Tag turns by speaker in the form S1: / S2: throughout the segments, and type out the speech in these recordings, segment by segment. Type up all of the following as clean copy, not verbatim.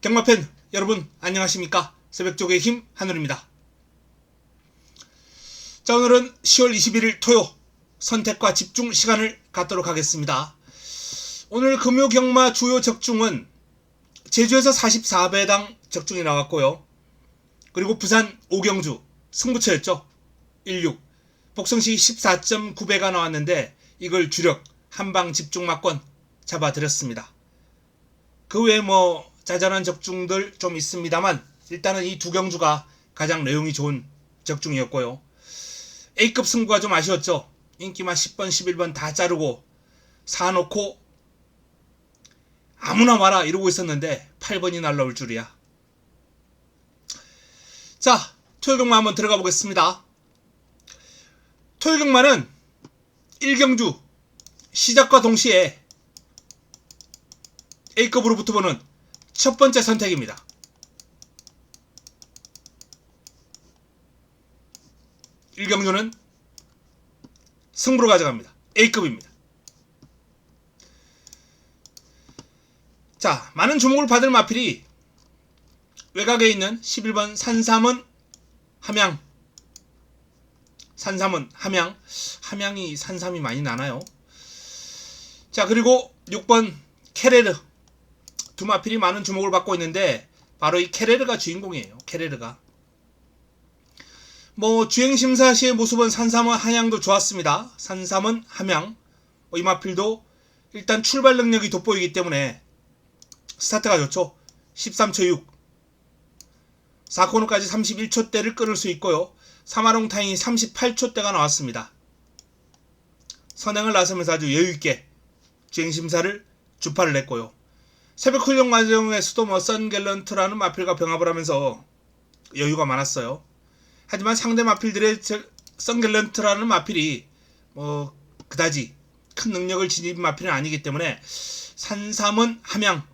S1: 경마팬 여러분 안녕하십니까? 새벽쪽의 힘 한울입니다. 자, 오늘은 10월 21일 토요 선택과 집중 시간을 갖도록 하겠습니다. 오늘 금요 경마 주요 적중은 제주에서 44배당 적중이 나왔고요. 그리고 부산 오경주 승부처였죠. 16 복성시 14.9배가 나왔는데 이걸 주력 한방 집중마권 잡아드렸습니다. 그 외에 짜잘한 적중들 좀 있습니다만 일단은 이 두 경주가 가장 내용이 좋은 적중이었고요. A급 승부가 좀 아쉬웠죠. 인기만 10번 11번 다 자르고 사놓고 아무나 와라 이러고 있었는데 8번이 날라올 줄이야. 자, 토요경마 한번 들어가 보겠습니다. 토요경마는 1경주 시작과 동시에 A급으로 붙어보는 첫 번째 선택입니다. 1경주는 승부로 가져갑니다. A급입니다. 자, 많은 주목을 받을 마필이 외곽에 있는 11번 산삼은 함양. 산삼은 함양. 함양이 산삼이 많이 나나요? 자, 그리고 6번 케레르. 두 마필이 많은 주목을 받고 있는데 바로 이 케레르가 주인공이에요. 케레르가. 주행심사 시의 모습은 산삼은 함양도 좋았습니다. 산삼은 함양. 이 마필도 일단 출발 능력이 돋보이기 때문에 스타트가 좋죠. 13초 6. 4코너까지 31초대를 끊을 수 있고요. 3화롱 타임이 38초대가 나왔습니다. 선행을 나서면서 아주 여유있게 주행심사를 주파를 냈고요. 새벽 훈련 과정에서도 선갤런트라는 마필과 병합을 하면서 여유가 많았어요. 하지만 상대 마필들의 선갤런트라는 마필이 그다지 큰 능력을 지닌 마필은 아니기 때문에 산삼은 함양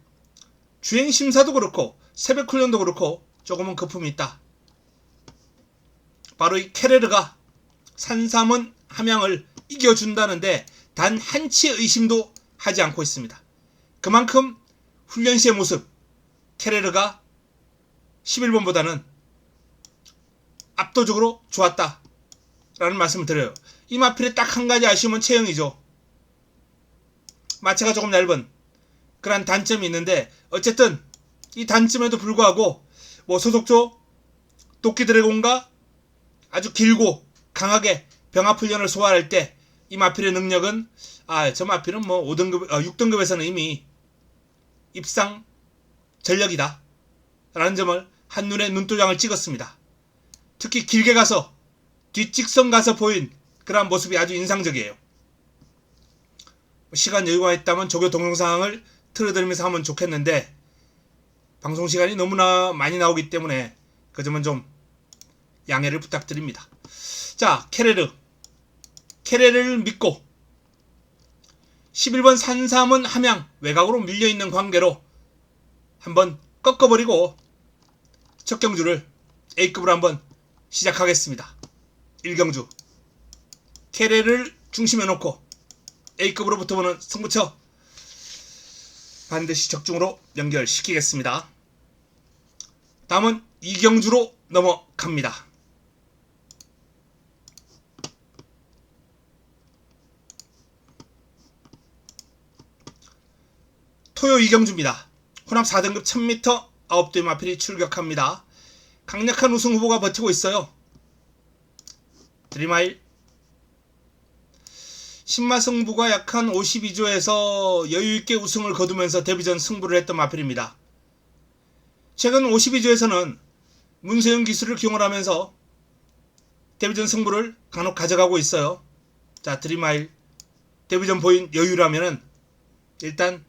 S1: 주행심사도 그렇고 새벽 훈련도 그렇고 조금은 거품이 있다. 바로 이 케레르가 산삼은 함양을 이겨준다는데 단 한치의 의심도 하지 않고 있습니다. 그만큼 훈련 시의 모습 케레르가 11번보다는 압도적으로 좋았다 라는 말씀을 드려요. 이 마필의 딱 한 가지 아쉬움은 체형이죠. 마체가 조금 얇은 그런 단점이 있는데 어쨌든 이 단점에도 불구하고 소속조 도끼 드래곤과 아주 길고 강하게 병합 훈련을 소화할 때 이 마필의 능력은 저 마필은 5등급, 6등급에서는 이미 입상 전력이다 라는 점을 한눈에 눈도장을 찍었습니다. 특히 길게 가서 뒷직선 가서 보인 그런 모습이 아주 인상적이에요. 시간 여유가 있다면 조교 동영상을 틀어드리면서 하면 좋겠는데 방송 시간이 너무나 많이 나오기 때문에 그 점은 좀 양해를 부탁드립니다. 자, 케레르를 믿고 11번 산삼은 함양 외곽으로 밀려있는 관계로 한번 꺾어버리고 첫 경주를 A급으로 한번 시작하겠습니다. 1경주 케레르를 중심에 놓고 A급으로 붙어보는 승부처 반드시 적중으로 연결시키겠습니다. 다음은 2경주로 넘어갑니다. 토요 2경주입니다. 혼합 4등급 1000m 9대 마필이 출격합니다. 강력한 우승 후보가 버티고 있어요. 드림마일 신마승부가 약한 52조에서 여유있게 우승을 거두면서 데뷔전 승부를 했던 마필입니다. 최근 52조에서는 문세윤 기술을 기용하면서 데뷔전 승부를 간혹 가져가고 있어요. 자, 드림마일 데뷔전 보인 여유라면은 일단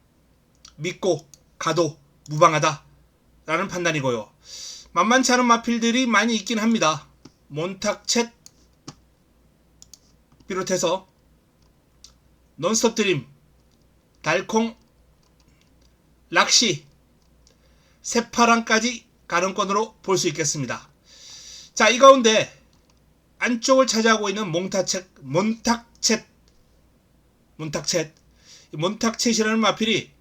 S1: 믿고 가도 무방하다 라는 판단이고요. 만만치 않은 마필들이 많이 있긴 합니다. 몬탁챗 비롯해서 논스톱 드림, 달콩, 락시, 새파랑까지 가능권으로 볼 수 있겠습니다. 자, 이 가운데 안쪽을 차지하고 있는 몬탁챗 몬탁챗이라는 마필이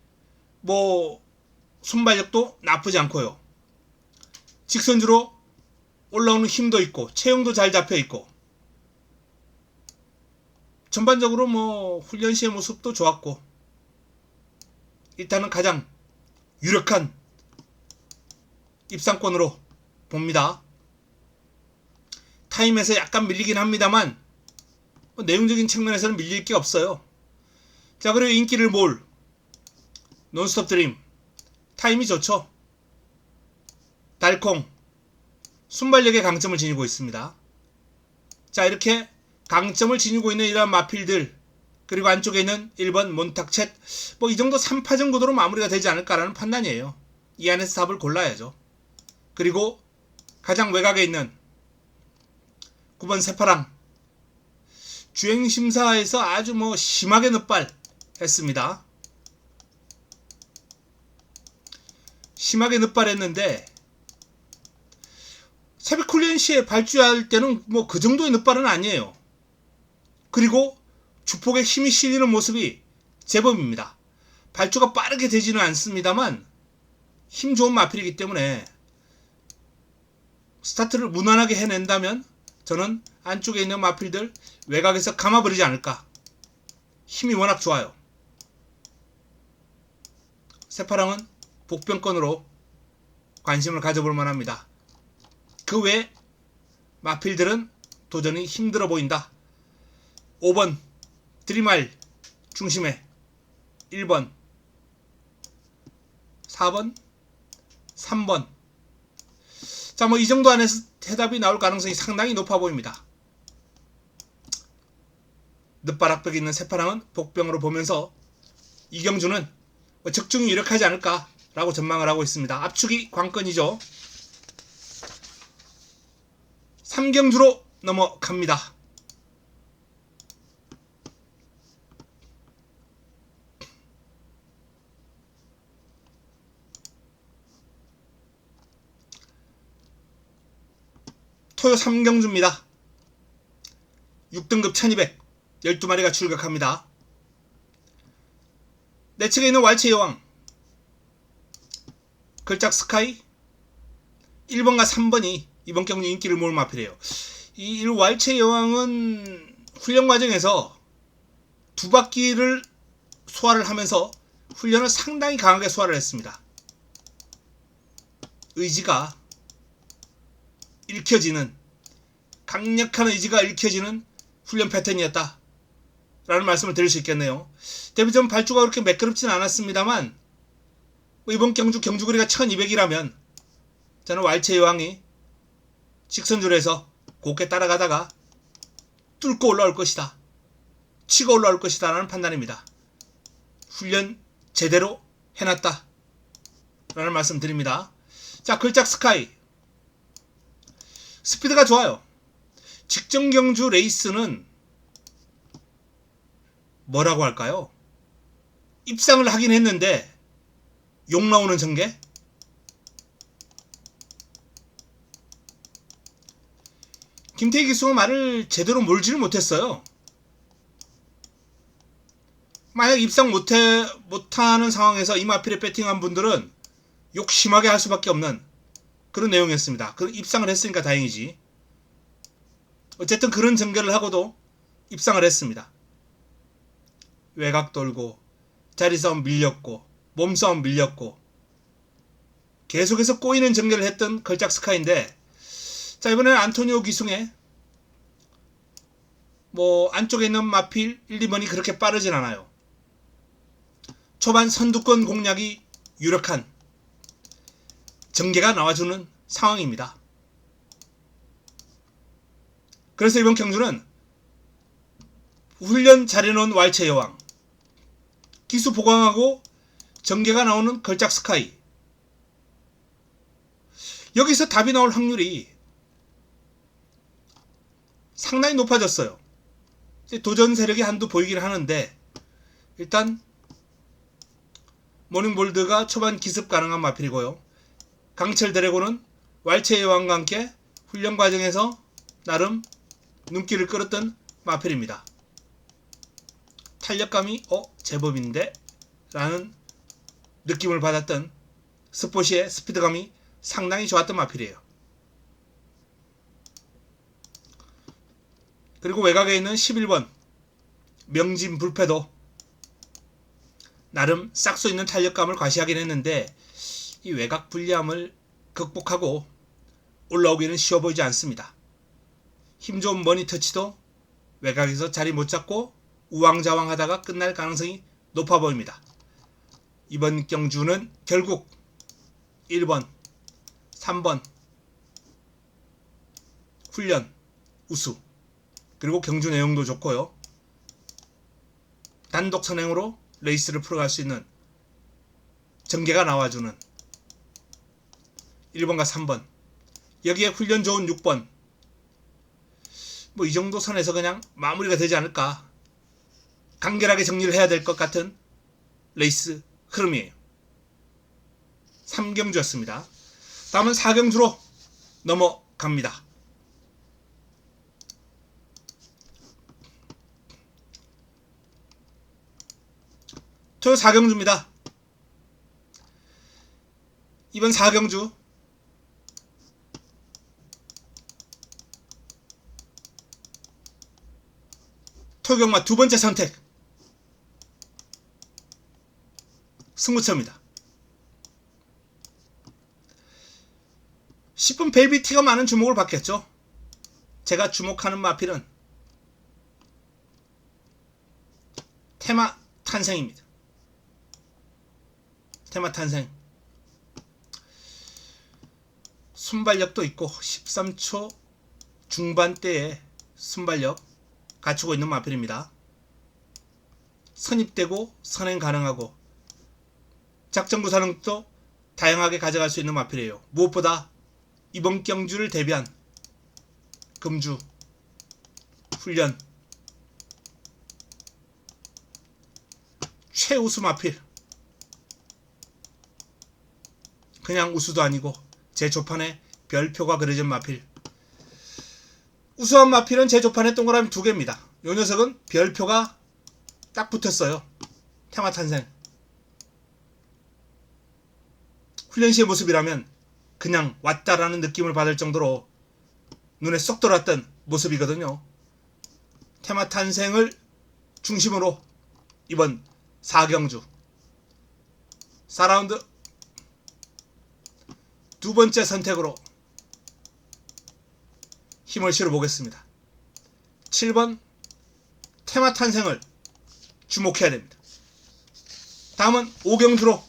S1: 순발력도 나쁘지 않고요. 직선주로 올라오는 힘도 있고 체형도 잘 잡혀있고 전반적으로 뭐 훈련 시의 모습도 좋았고 일단은 가장 유력한 입상권으로 봅니다. 타임에서 약간 밀리긴 합니다만 뭐 내용적인 측면에서는 밀릴 게 없어요. 자, 그리고 인기를 모을 논스톱 드림 타임이 좋죠. 달콩 순발력의 강점을 지니고 있습니다. 자, 이렇게 강점을 지니고 있는 이러한 마필들, 그리고 안쪽에 있는 1번 몬탁챗, 뭐 이 정도 3파전 구도로 마무리가 되지 않을까라는 판단이에요. 이 안에서 답을 골라야죠. 그리고 가장 외곽에 있는 9번 새파랑, 주행심사에서 아주 뭐 심하게 늑발했습니다. 심하게 늑발했는데 새벽 훈련 시에 발주할 때는 뭐 그 정도의 늑발은 아니에요. 그리고 주폭에 힘이 실리는 모습이 제법입니다. 발주가 빠르게 되지는 않습니다만 힘 좋은 마필이기 때문에 스타트를 무난하게 해낸다면 저는 안쪽에 있는 마필들 외곽에서 감아버리지 않을까. 힘이 워낙 좋아요. 새파랑은 복병권으로 관심을 가져볼 만합니다. 그 외 마필들은 도전이 힘들어 보인다. 5번 드림알 중심에 1번 4번 3번. 자, 뭐 이 정도 안에서 해답이 나올 가능성이 상당히 높아 보입니다. 늦바락벽에 있는 새파랑은 복병으로 보면서 이경주는 적중이 유력하지 않을까라고 전망을 하고 있습니다. 압축이 관건이죠. 3경주로 넘어갑니다. 토요 3경주입니다. 6등급 1200 12마리가 출격합니다. 내측에 있는 왈체 여왕, 걸작 스카이 1번과 3번이 이번 경주 인기를 모을 마필이에요. 이 왈체 여왕은 훈련 과정에서 두 바퀴를 소화를 하면서 훈련을 상당히 강하게 소화를 했습니다. 의지가 읽혀지는, 강력한 의지가 읽혀지는 훈련 패턴이었다 라는 말씀을 드릴 수 있겠네요. 데뷔전 발주가 그렇게 매끄럽진 않았습니다만 이번 경주 경주거리가 1200이라면 저는 왈체 여왕이 직선줄에서 곱게 따라가다가 뚫고 올라올 것이다, 치고 올라올 것이다 라는 판단입니다. 훈련 제대로 해놨다 라는 말씀 드립니다. 자, 걸작 스카이 스피드가 좋아요. 직전 경주 레이스는 뭐라고 할까요? 입상을 하긴 했는데 욕 나오는 전개? 김태희 기수가 말을 제대로 몰지를 못했어요. 만약 입상 못하는 상황에서 이 마필에 배팅한 분들은 욕 심하게 할 수밖에 없는 그런 내용이었습니다. 그 입상을 했으니까 다행이지. 어쨌든 그런 전개를 하고도 입상을 했습니다. 외곽 돌고 자리싸움 밀렸고 몸싸움 밀렸고 계속해서 꼬이는 전개를 했던 걸작 스카이인데, 자, 이번에는 안토니오 기숭의 뭐 안쪽에 있는 마필 1, 2번이 그렇게 빠르진 않아요. 초반 선두권 공략이 유력한 전개가 나와주는 상황입니다. 그래서 이번 경주는 훈련 잘해놓은 왈체 여왕, 기수 보강하고 전개가 나오는 걸작 스카이, 여기서 답이 나올 확률이 상당히 높아졌어요. 도전 세력이 한두 보이긴 하는데 일단 모닝볼드가 초반 기습 가능한 마필이고요. 강철 드래곤은 왈체 여왕과 함께 훈련 과정에서 나름 눈길을 끌었던 마필입니다. 탄력감이 제법인데? 라는 느낌을 받았던 스포시의 스피드감이 상당히 좋았던 마필이에요. 그리고 외곽에 있는 11번 명진 불패도 나름 싹수 있는 탄력감을 과시하긴 했는데 이 외곽 불리함을 극복하고 올라오기는 쉬워 보이지 않습니다. 힘 좋은 머니 터치도 외곽에서 자리 못 잡고 우왕좌왕 하다가 끝날 가능성이 높아 보입니다. 이번 경주는 결국 1번, 3번 훈련 우수, 그리고 경주 내용도 좋고요. 단독 선행으로 레이스를 풀어갈 수 있는 전개가 나와주는 1번과 3번, 여기에 훈련 좋은 6번, 뭐 이 정도 선에서 그냥 마무리가 되지 않을까, 간결하게 정리를 해야 될 것 같은 레이스 흐름이에요. 3경주였습니다. 다음은 4경주로 넘어갑니다. 토요 4경주입니다. 이번 4경주 토요경마 두 번째 선택 승무처입니다. 10분 벨비티가 많은 주목을 받겠죠. 제가 주목하는 마필은 테마 탄생입니다. 테마 탄생 순발력도 있고 13초 중반대의 순발력 갖추고 있는 마필입니다. 선입되고 선행 가능하고 작전 구사능도 다양하게 가져갈 수 있는 마필이에요. 무엇보다 이번 경주를 대비한 금주 훈련 최우수 마필, 그냥 우수도 아니고 제 조판에 별표가 그려진 마필. 우수한 마필은 제 조판에 동그라미 2개입니다. 요 녀석은 별표가 딱 붙었어요. 테마 탄생. 훈련 시의 모습이라면 그냥 왔다라는 느낌을 받을 정도로 눈에 쏙 들어왔던 모습이거든요. 테마 탄생을 중심으로 이번 4경주 4라운드 두 번째 선택으로 힘을 실어 보겠습니다. 7번 테마 탄생을 주목해야 됩니다. 다음은 5경주로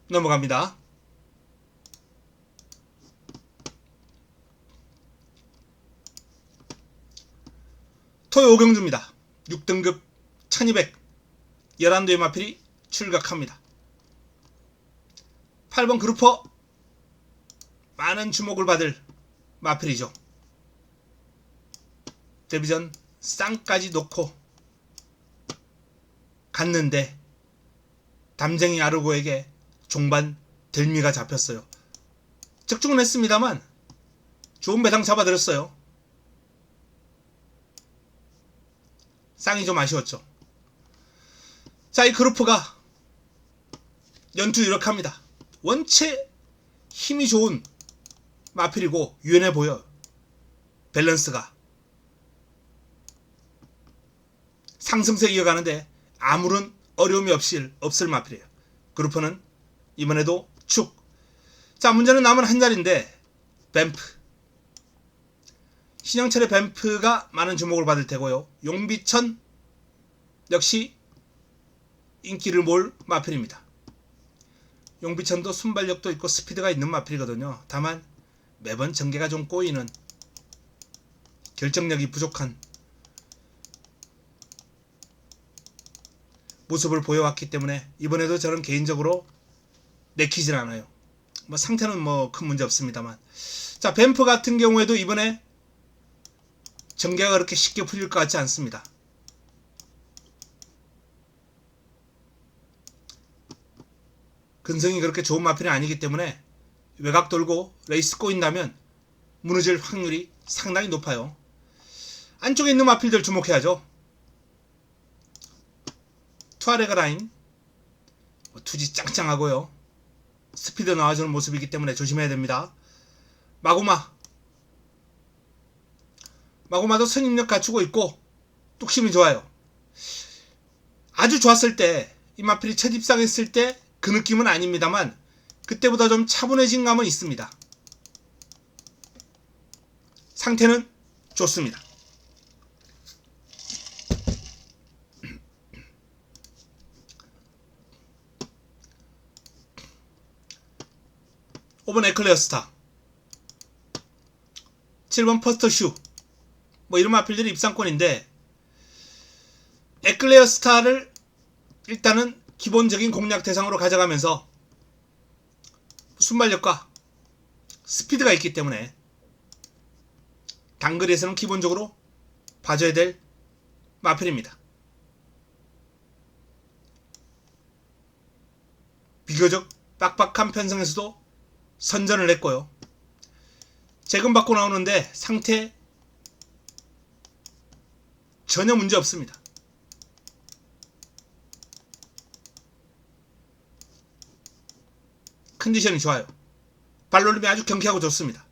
S1: 넘어갑니다. 토요 5경주입니다. 6등급 1200 11도의 마필이 출격합니다. 8번 그루퍼 많은 주목을 받을 마필이죠. 데뷔전 쌍까지 놓고 갔는데 담쟁이 아르고에게 종반 들미가 잡혔어요. 적중은 했습니다만 좋은 배당 잡아들였어요. 쌍이 좀 아쉬웠죠. 자, 이 그루프가 연투 유력합니다. 원체 힘이 좋은 마필이고 유연해 보여요. 밸런스가 상승세 이어가는데 아무런 어려움이 없을 마필이에요. 그루프는 이번에도 축. 자, 문제는 남은 한 자리인데 뱀프. 신영철의 뱀프가 많은 주목을 받을 테고요. 용비천 역시 인기를 모을 마필입니다. 용비천도 순발력도 있고 스피드가 있는 마필이거든요. 다만 매번 전개가 좀 꼬이는, 결정력이 부족한 모습을 보여왔기 때문에 이번에도 저는 개인적으로 내키질 않아요. 뭐 상태는 뭐 큰 문제 없습니다만. 자, 뱀프 같은 경우에도 이번에 전개가 그렇게 쉽게 풀릴 것 같지 않습니다. 근성이 그렇게 좋은 마필은 아니기 때문에 외곽 돌고 레이스 꼬인다면 무너질 확률이 상당히 높아요. 안쪽에 있는 마필들 주목해야죠. 투아레그 라인 투지 짱짱하고요. 스피드 나와주는 모습이기 때문에 조심해야 됩니다. 마구마도 선임력 갖추고 있고 뚝심이 좋아요. 아주 좋았을 때, 이 마필이 첫 입상했을 때 그 느낌은 아닙니다만 그때보다 좀 차분해진 감은 있습니다. 상태는 좋습니다. (5번) 에클레어스타, 7번 퍼스터슈, 뭐 이런 마필들이 입상권인데, 에클레어스타를 일단은 기본적인 공략 대상으로 가져가면서 순발력과 스피드가 있기 때문에 단거리에서는 기본적으로 봐줘야 될 마필입니다. 비교적 빡빡한 편성에서도 선전을 했고요. 재금 받고 나오는데 상태 전혀 문제 없습니다. 컨디션이 좋아요. 발놀림이 아주 경쾌하고 좋습니다.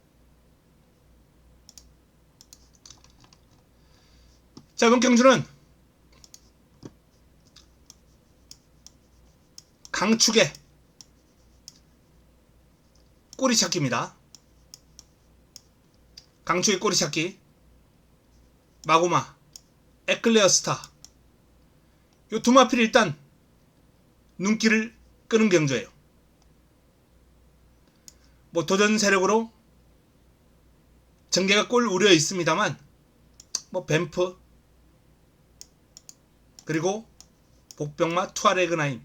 S1: 자, 이번 경주는 강축의 꼬리찾기입니다. 강축의 꼬리찾기, 마구마, 에클레어스타, 요 두 마필이 일단 눈길을 끄는 경주예요. 뭐 도전 세력으로 전개가 꼴 우려 있습니다만, 뭐 뱀프 그리고 복병마, 투아레그나임,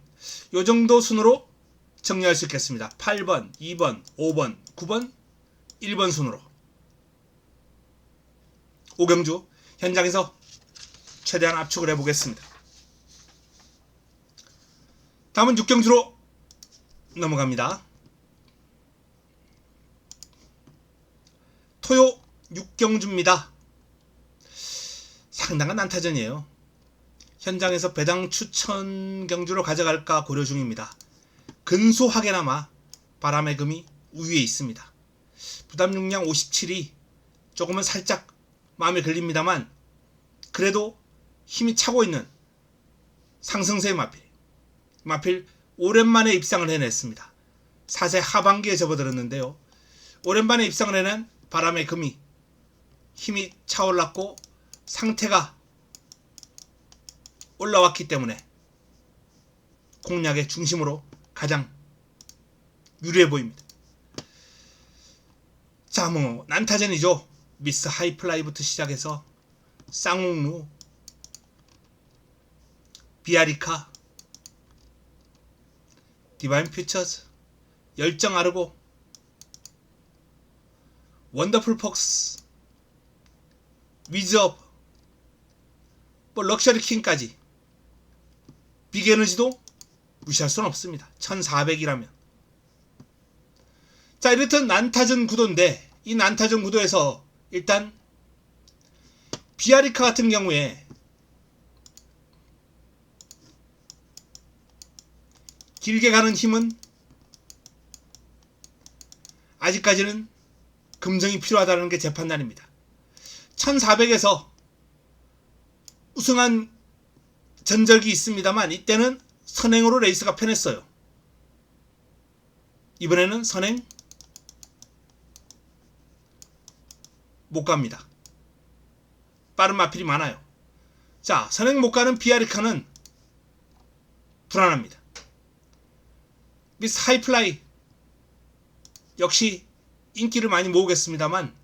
S1: 요 정도 순으로 정리할 수 있겠습니다. 8번, 2번, 5번, 9번, 1번 순으로 5경주 현장에서 최대한 압축을 해보겠습니다. 다음은 6경주로 넘어갑니다. 토요 6경주입니다. 상당한 난타전이에요. 현장에서 배당 추천 경주로 가져갈까 고려 중입니다. 근소하게나마 바람의 금이 우위에 있습니다. 부담 용량 57이 조금은 살짝 마음에 걸립니다만, 그래도 힘이 차고 있는 상승세의 마필 오랜만에 입상을 해냈습니다. 4세 하반기에 접어들었는데요. 오랜만에 입상을 해낸 바람의 금이 힘이 차올랐고 상태가 올라왔기 때문에 공략의 중심으로 가장 유리해 보입니다. 자, 뭐 난타전이죠. 미스 하이플라이부터 시작해서 쌍옥루, 비아리카, 디바인 퓨처스, 열정 아르고, 원더풀 폭스, 위즈업, 뭐 럭셔리 킹까지 빅에너지도 무시할 수는 없습니다. 1400이라면. 자, 이렇듯 난타전 구도인데, 이 난타전 구도에서 일단 비아리카 같은 경우에 길게 가는 힘은 아직까지는 금정이 필요하다는 게 제 판단입니다. 1400에서 우승한 전적이 있습니다만 이때는 선행으로 레이스가 편했어요. 이번에는 선행 못 갑니다. 빠른 마필이 많아요. 자, 선행 못 가는 비아리카는 불안합니다. 미스 하이플라이 역시 인기를 많이 모으겠습니다만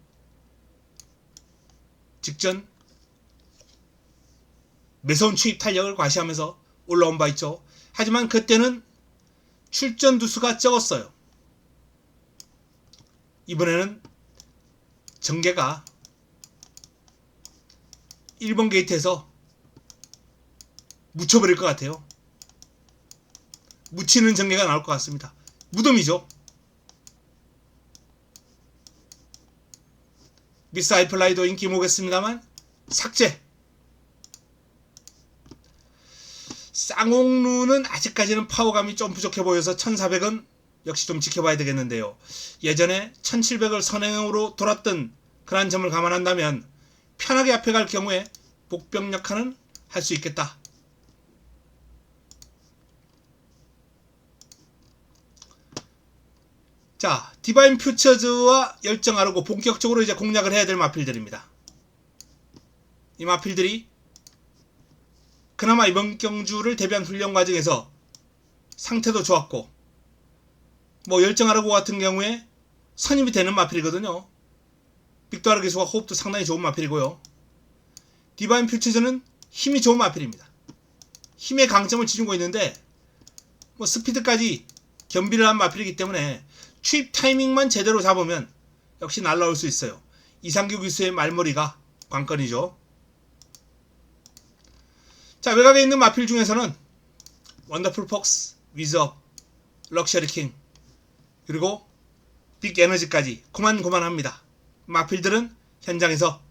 S1: 직전 매서운 추입 탄력을 과시하면서 올라온 바 있죠. 하지만 그때는 출전 두수가 적었어요. 이번에는 전개가 1번 게이트에서 묻혀버릴 것 같아요. 묻히는 전개가 나올 것 같습니다. 무덤이죠. 미스 하이플라이도 인기 모으겠습니다만 삭제. 쌍옥루는 아직까지는 파워감이 좀 부족해 보여서 1400은 역시 좀 지켜봐야 되겠는데요. 예전에 1700을 선행으로 돌았던 그러한 점을 감안한다면 편하게 앞에 갈 경우에 복병력화는 할 수 있겠다. 자, 디바인 퓨처즈와 열정하르고 본격적으로 이제 공략을 해야 될 마필들입니다. 이 마필들이 그나마 이번 경주를 대비한 훈련 과정에서 상태도 좋았고, 뭐 열정하르고 같은 경우에 선임이 되는 마필이거든요. 빅토르 기수가 호흡도 상당히 좋은 마필이고요. 디바인 퓨처즈는 힘이 좋은 마필입니다. 힘의 강점을 지니고 있는데 뭐 스피드까지 겸비를 한 마필이기 때문에 추입 타이밍만 제대로 잡으면 역시 날라올 수 있어요. 이상규 기수의 말머리가 관건이죠. 자, 외곽에 있는 마필 중에서는 원더풀 폭스, 위즈업, 럭셔리 킹, 그리고 빅 에너지까지 고만고만합니다. 마필들은 현장에서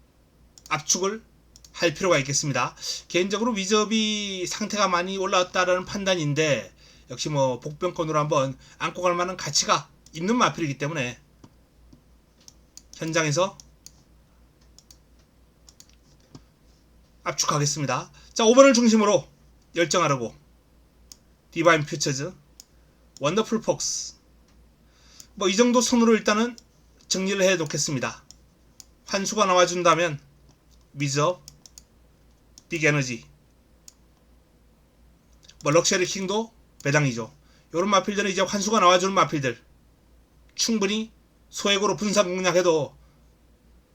S1: 압축을 할 필요가 있겠습니다. 개인적으로 위즈업이 상태가 많이 올라왔다라는 판단인데 역시 뭐 복병권으로 한번 안고 갈 만한 가치가 있는 마필이기 때문에 현장에서 압축하겠습니다. 자, 5번을 중심으로 열정하르고, 디바인 퓨처즈, 원더풀 폭스, 뭐 이 정도 손으로 일단은 정리를 해 놓겠습니다. 환수가 나와준다면 위즈업, 빅 에너지, 뭐 럭셔리 킹도 배당이죠. 요런 마필들은 이제 환수가 나와주는 마필들 충분히 소액으로 분산 공략해도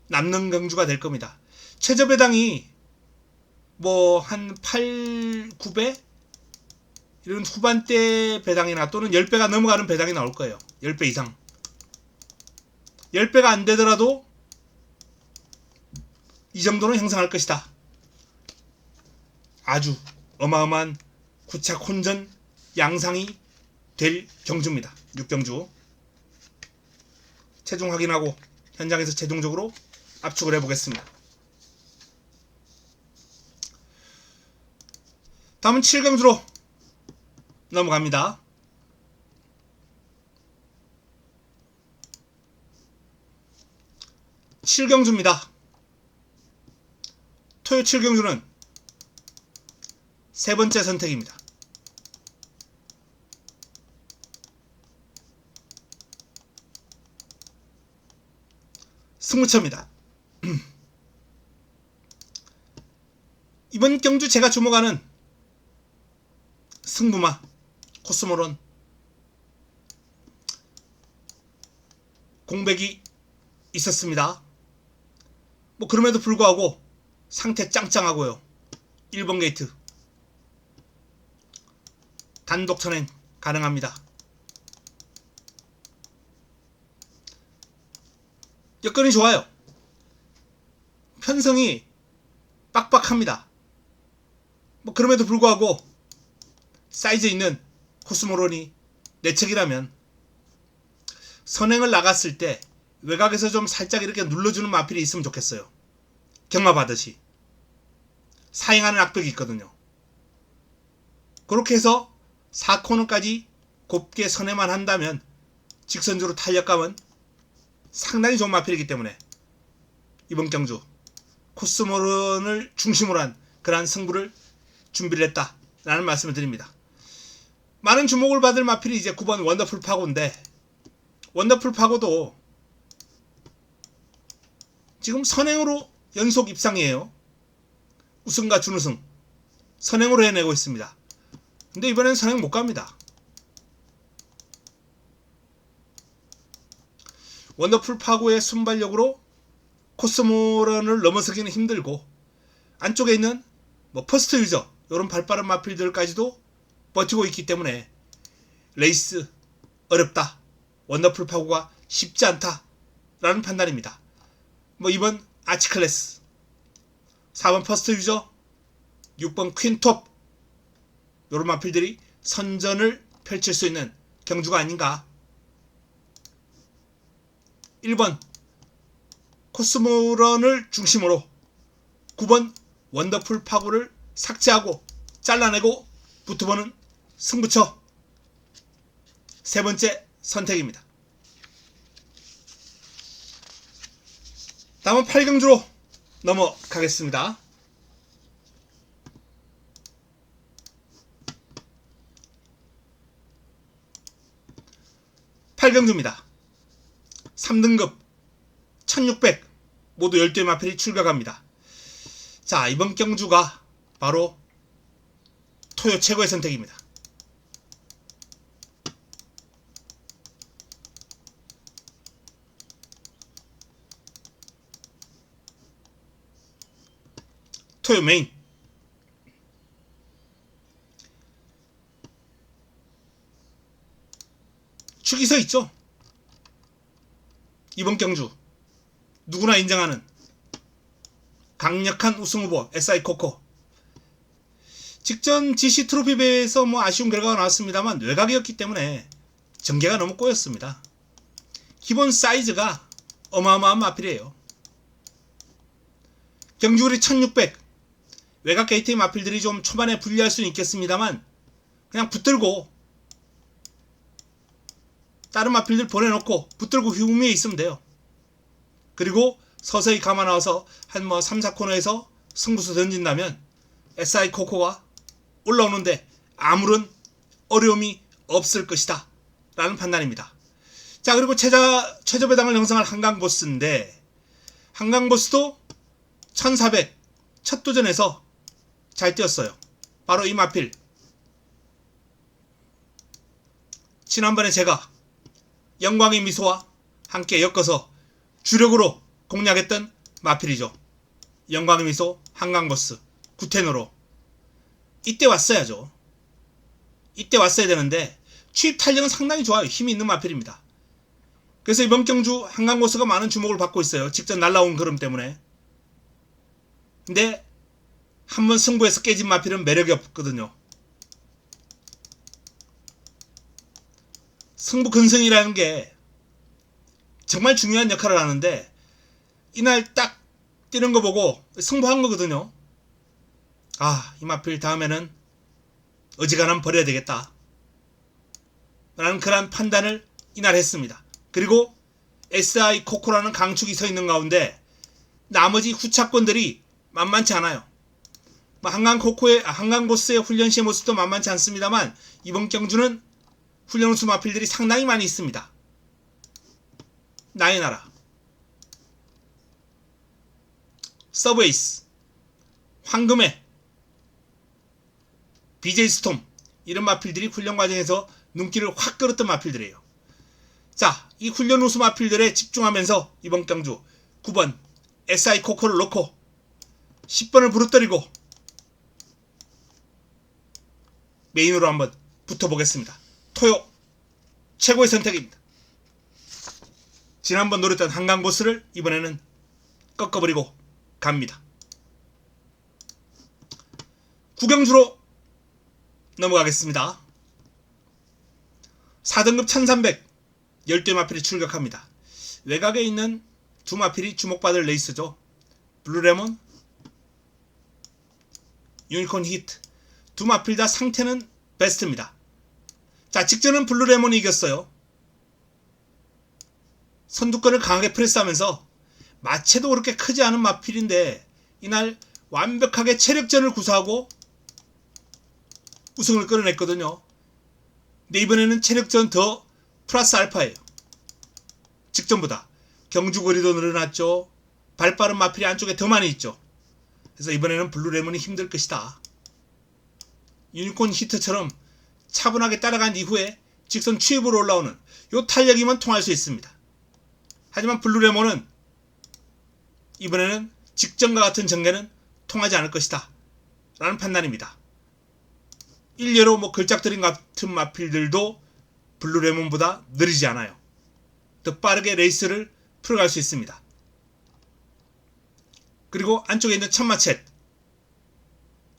S1: 남는 경주가 될 겁니다. 최저 배당이 뭐 한 8, 9배? 이런 후반대 배당이나 또는 10배가 넘어가는 배당이 나올 거예요. 10배 이상. 10배가 안 되더라도 이 정도는 형성할 것이다. 아주 어마어마한 구착 혼전 양상이 될 경주입니다. 6경주. 최종 확인하고 현장에서 최종적으로 압축을 해보겠습니다. 다음은 7경주로 넘어갑니다. (7경주입니다) 토요 7경주는 세 번째 선택입니다. 승무처입니다. 이번 경주 제가 주목하는 승부마 코스모론 공백이 있었습니다. 뭐 그럼에도 불구하고 상태 짱짱하고요. 1번 게이트 단독 선행 가능합니다. 여건이 좋아요. 편성이 빡빡합니다. 뭐 그럼에도 불구하고 사이즈 있는 코스모론이 내책이라면 선행을 나갔을 때 외곽에서 좀 살짝 이렇게 눌러주는 마필이 있으면 좋겠어요. 경마 받듯이 사행하는 악벽이 있거든요. 그렇게 해서 4코너까지 곱게 선회만 한다면 직선주로 탄력감은 상당히 좋은 마필이기 때문에 이번 경주 코스모론을 중심으로 한 그러한 승부를 준비를 했다라는 말씀을 드립니다. 많은 주목을 받을 마필이 이제 9번 원더풀 파고인데, 원더풀 파고도 지금 선행으로 연속 입상이에요. 우승과 준우승 선행으로 해내고 있습니다. 근데 이번엔 선행 못 갑니다. 원더풀 파고의 순발력으로 코스모런을 넘어서기는 힘들고, 안쪽에 있는 뭐 퍼스트 유저 이런 발빠른 마필들까지도 버티고 있기 때문에 레이스 어렵다, 원더풀 파고가 쉽지 않다 라는 판단입니다. 뭐 2번 아치클래스, 4번 퍼스트 유저, 6번 퀸톱 이런 마필들이 선전을 펼칠 수 있는 경주가 아닌가. 1번 코스모런을 중심으로 9번 원더풀 파고를 삭제하고 잘라내고 붙어보는 승부처 세 번째 선택입니다. 다음은 8경주로 넘어가겠습니다. 8경주입니다. 3등급 1600 모두 12의 마필이 출격합니다. 자, 이번 경주가 바로 토요 최고의 선택입니다. 토요 메인. 축이 서 있죠. 이번 경주 누구나 인정하는 강력한 우승후보 SI 코코. 직전 GC 트로피 배에서 아쉬운 결과가 나왔습니다만 외곽이었기 때문에 전개가 너무 꼬였습니다. 기본 사이즈가 어마어마한 마필이에요. 경주거리 1600 외곽 게이트의 마필들이 좀 초반에 불리할 수는 있겠습니다만 그냥 붙들고 다른 마필들 보내놓고 붙들고 휘우미에 있으면 돼요. 그리고 서서히 감아 나와서 한 3, 4코너에서 승부수 던진다면 SI 코코가 올라오는데 아무런 어려움이 없을 것이다 라는 판단입니다. 자, 그리고 최저 배당을 형성할 한강보스인데 한강보스도 1400 첫 도전에서 잘 뛰었어요. 바로 이 마필. 지난번에 제가 영광의 미소와 함께 엮어서 주력으로 공략했던 마필이죠. 영광의 미소 한강보스 9텐으로 이때 왔어야죠. 이때 왔어야 되는데 취입 탄력은 상당히 좋아요. 힘이 있는 마필입니다. 그래서 이번 경주 한강보스가 많은 주목을 받고 있어요. 직접 날라온 걸음 때문에. 근데 한번 승부에서 깨진 마필은 매력이 없거든요. 승부 근성이라는 게 정말 중요한 역할을 하는데 이날 딱 뛰는 거 보고 승부한 거거든요. 아, 이 마필 다음에는 어지간하면 버려야 되겠다 라는 그런 판단을 이날 했습니다. 그리고 SI 코코라는 강축이 서 있는 가운데 나머지 후차권들이 만만치 않아요. 한강보스의 훈련 시의 모습도 만만치 않습니다만 이번 경주는 훈련 우수 마필들이 상당히 많이 있습니다. 나의 나라, 서브에이스, 황금의, BJ 스톰 이런 마필들이 훈련 과정에서 눈길을 확 끌었던 마필들이에요. 자, 이 훈련 우수 마필들에 집중하면서 이번 경주 9번 SI 코코를 놓고 10번을 부르뜨리고 메인으로 한번 붙어보겠습니다. 토요 최고의 선택입니다. 지난번 노렸던 한강보스를 이번에는 꺾어버리고 갑니다. 9경주로 넘어가겠습니다. 4등급 1300 12 마필이 출격합니다. 외곽에 있는 두 마필이 주목받을 레이스죠. 블루레몬, 유니콘 히트 두 마필 다 상태는 베스트입니다. 자, 직전은 블루레몬이 이겼어요. 선두권을 강하게 프레스하면서 마체도 그렇게 크지 않은 마필인데 이날 완벽하게 체력전을 구사하고 우승을 끌어냈거든요. 근데 이번에는 체력전 더 플러스 알파예요. 직전보다 경주거리도 늘어났죠. 발빠른 마필이 안쪽에 더 많이 있죠. 그래서 이번에는 블루레몬이 힘들 것이다. 유니콘 히트처럼 차분하게 따라간 이후에 직선 추입으로 올라오는 요 탄력이면 통할 수 있습니다. 하지만 블루레몬은 이번에는 직전과 같은 전개는 통하지 않을 것이다 라는 판단입니다. 일례로 걸작들인 같은 마필들도 블루레몬보다 느리지 않아요. 더 빠르게 레이스를 풀어갈 수 있습니다. 그리고 안쪽에 있는 천마쳇,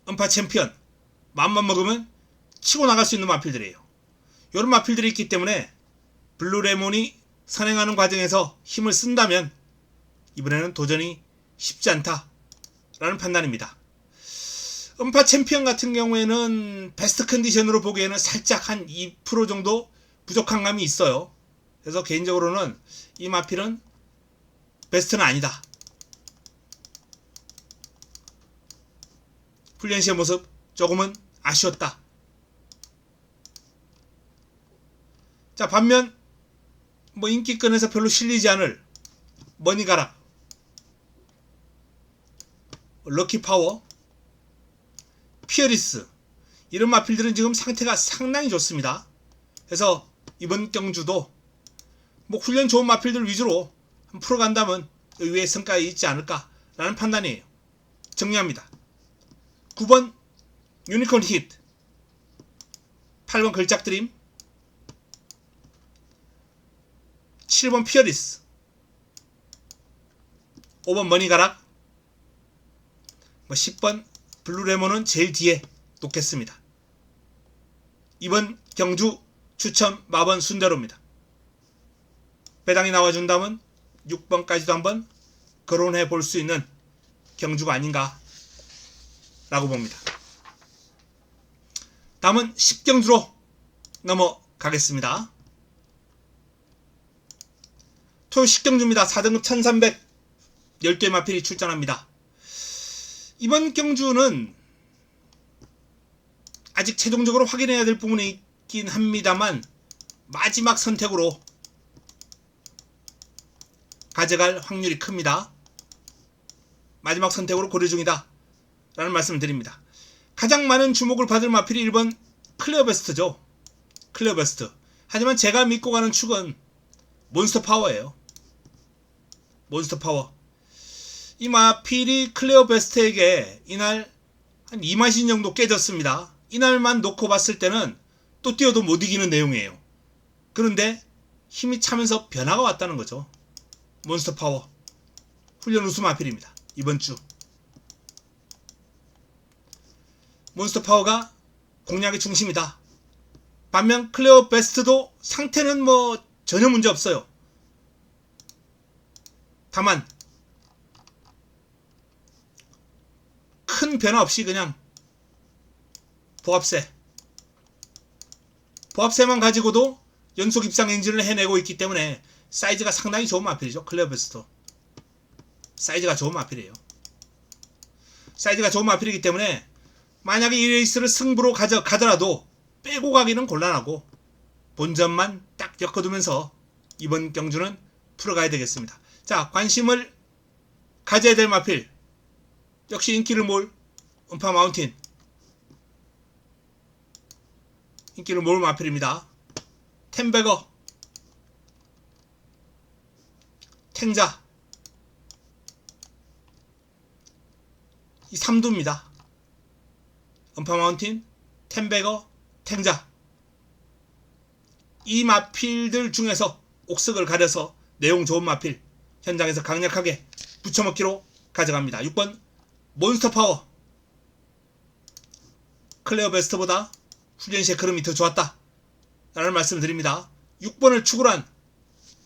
S1: 음파 챔피언, 맘만 먹으면 치고 나갈 수 있는 마필들이에요. 이런 마필들이 있기 때문에 블루레몬이 선행하는 과정에서 힘을 쓴다면 이번에는 도전이 쉽지 않다라는 판단입니다. 음파 챔피언 같은 경우에는 베스트 컨디션으로 보기에는 살짝 한 2% 정도 부족한 감이 있어요. 그래서 개인적으로는 이 마필은 베스트는 아니다. 훈련 시의 모습 조금은 아쉬웠다. 자, 반면 뭐 인기권에서 별로 실리지 않을 머니가락, 럭키파워, 피어리스 이런 마필들은 지금 상태가 상당히 좋습니다. 그래서 이번 경주도 뭐 훈련 좋은 마필들 위주로 풀어간다면 의외의 성과가 있지 않을까라는 판단이에요. 정리합니다. 9번 유니콘 히트, 8번 걸작드림, 7번 피어리스, 5번 머니가락, 10번 블루레몬은 제일 뒤에 놓겠습니다. 이번 경주 추천 마번 순대로입니다. 배당이 나와준다면 6번까지도 한번 거론해 볼 수 있는 경주가 아닌가 라고 봅니다. 다음은 10경주로 넘어가겠습니다. 토요 10경주입니다. 4등급 1300 12의 마필이 출전합니다. 이번 경주는 아직 최종적으로 확인해야 될 부분이 있긴 합니다만 마지막 선택으로 가져갈 확률이 큽니다. 마지막 선택으로 고려 중이다 라는 말씀을 드립니다. 가장 많은 주목을 받을 마필이 1번 클리어베스트죠. 클리어베스트. 하지만 제가 믿고 가는 축은 몬스터 파워예요. 몬스터 파워. 이 마필이 클리어베스트에게 이날 한 2마신 정도 깨졌습니다. 이날만 놓고 봤을 때는 또 뛰어도 못 이기는 내용이에요. 그런데 힘이 차면서 변화가 왔다는 거죠. 몬스터 파워. 훈련 우수 마필입니다. 이번 주. 몬스터 파워가 공략의 중심이다. 반면 클레어 베스트도 상태는 뭐 전혀 문제 없어요. 다만 큰 변화 없이 그냥 보합세만 가지고도 연속 입상 엔진을 해내고 있기 때문에 사이즈가 상당히 좋은 마필이죠. 클레어 베스트. 사이즈가 좋은 마필이에요. 사이즈가 좋은 마필이기 때문에 만약에 이 레이스를 승부로 가져가더라도 빼고 가기는 곤란하고 본전만 딱 엮어두면서 이번 경주는 풀어가야 되겠습니다. 자, 관심을 가져야 될 마필 역시 인기를 모을 음파 마운틴. 인기를 모을 마필입니다. 템베거, 탱자, 이 3두입니다. 음파 마운틴, 템베거, 탱자. 이 마필들 중에서 옥석을 가려서 내용 좋은 마필 현장에서 강력하게 붙여먹기로 가져갑니다. 6번 몬스터 파워. 클레어 베스트보다 훈련 시의 흐름이 더 좋았다 라는 말씀을 드립니다. 6번을 축으로 한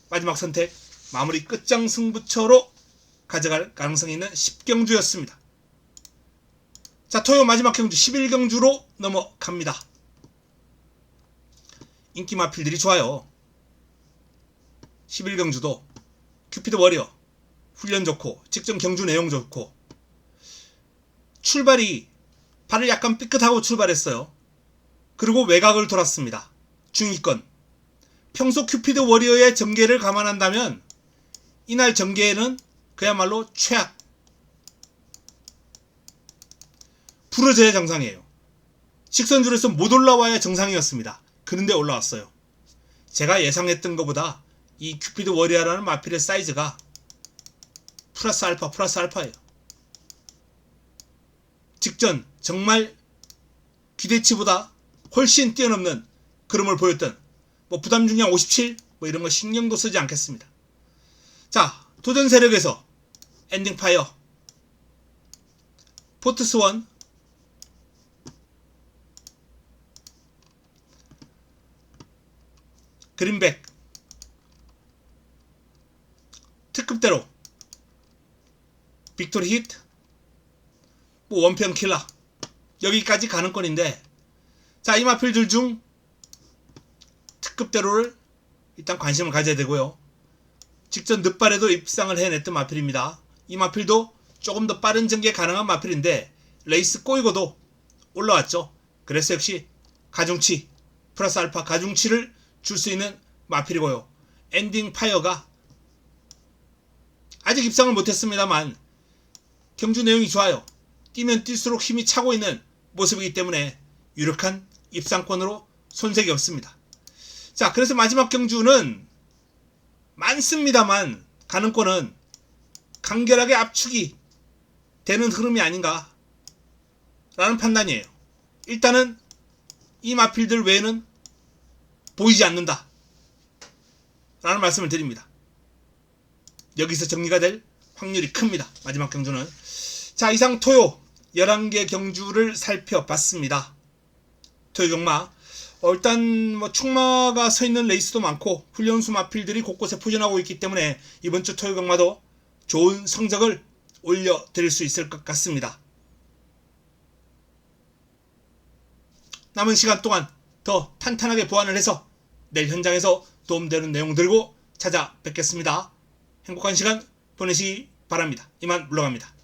S1: 마지막 선택 마무리 끝장 승부처로 가져갈 가능성이 있는 10경주였습니다. 자, 토요 마지막 경주 11경주로 넘어갑니다. 인기 마필들이 좋아요. 11경주도 큐피드 워리어 훈련 좋고 직전 경주 내용 좋고 출발이 발을 약간 삐끗하고 출발했어요. 그리고 외곽을 돌았습니다. 중위권. 평소 큐피드 워리어의 전개를 감안한다면 이날 전개에는 그야말로 최악. 부러져야 정상이에요. 직선줄에서 못 올라와야 정상이었습니다. 그런데 올라왔어요. 제가 예상했던 것보다 이 큐피드 워리어라는 마필의 사이즈가 플러스 알파예요. 직전 정말 기대치보다 훨씬 뛰어넘는 그림을 보였던 뭐 부담 중량 57 뭐 이런 거 신경도 쓰지 않겠습니다. 자, 도전 세력에서 엔딩 파이어, 포트스원, 그린백, 특급대로 빅토리 히트, 뭐 원평 킬러 여기까지 가는 건인데, 자, 이 마필들 중 특급대로를 일단 관심을 가져야 되고요. 직전 늦발에도 입상을 해냈던 마필입니다. 이 마필도 조금 더 빠른 전개 가능한 마필인데 레이스 꼬이고도 올라왔죠. 그래서 역시 가중치 플러스 알파 가중치를 줄 수 있는 마필이고요. 엔딩 파이어가 아직 입상을 못했습니다만 경주 내용이 좋아요. 뛰면 뛸수록 힘이 차고 있는 모습이기 때문에 유력한 입상권으로 손색이 없습니다. 자, 그래서 마지막 경주는 많습니다만 가능권은 간결하게 압축이 되는 흐름이 아닌가 라는 판단이에요. 일단은 이 마필들 외에는 보이지 않는다 라는 말씀을 드립니다. 여기서 정리가 될 확률이 큽니다. 마지막 경주는. 자, 이상 토요 11개 경주를 살펴봤습니다. 토요 경마 일단 충마가 서 있는 레이스도 많고 훈련수 마필들이 곳곳에 포진하고 있기 때문에 이번 주 토요 경마도 좋은 성적을 올려드릴 수 있을 것 같습니다. 남은 시간 동안 더 탄탄하게 보완을 해서 내일 현장에서 도움되는 내용 들고 찾아뵙겠습니다. 행복한 시간 보내시기 바랍니다. 이만 물러갑니다.